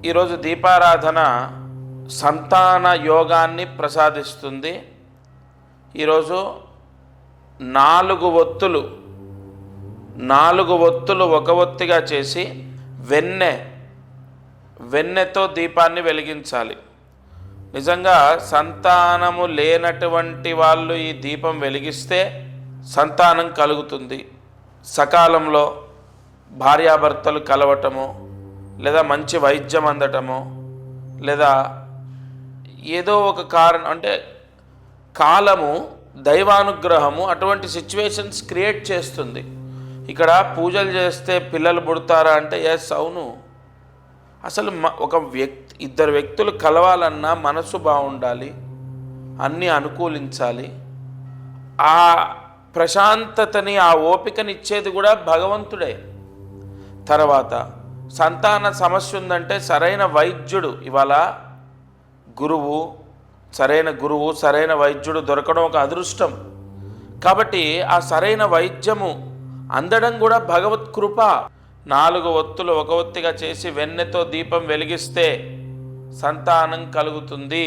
ఈరోజు దీపారాధన సంతాన యోగాన్ని ప్రసాదిస్తుంది. ఈరోజు 4 ఒత్తులు ఒక ఒత్తిగా చేసి వెన్నెతో దీపాన్ని వెలిగించాలి. నిజంగా సంతానము లేనటువంటి వాళ్ళు ఈ దీపం వెలిగిస్తే సంతానం కలుగుతుంది. సకాలంలో భార్యాభర్తలు కలవటము, లేదా మంచి వైద్యం అందటము, లేదా ఏదో ఒక కారణం అంటే కాలము, దైవానుగ్రహము అటువంటి సిచ్యువేషన్స్ క్రియేట్ చేస్తుంది. ఇక్కడ పూజలు చేస్తే పిల్లలు పుడతారా అంటే ఎస్, అవును. అసలు ఇద్దరు వ్యక్తులు కలవాలన్నా మనసు బాగుండాలి, అన్నీ అనుకూలించాలి. ఆ ప్రశాంతతని, ఆ ఓపికని ఇచ్చేది కూడా భగవంతుడే. తర్వాత సంతాన సమస్య ఉందంటే సరైన వైద్యుడు, ఇవాళ సరైన గురువు, సరైన వైద్యుడు దొరకడం ఒక అదృష్టం. కాబట్టి ఆ సరైన వైద్యము అందడం కూడా భగవత్ కృప. 4 ఒత్తులు ఒక ఒత్తిగా చేసి వెన్నెతో దీపం వెలిగిస్తే సంతానం కలుగుతుంది.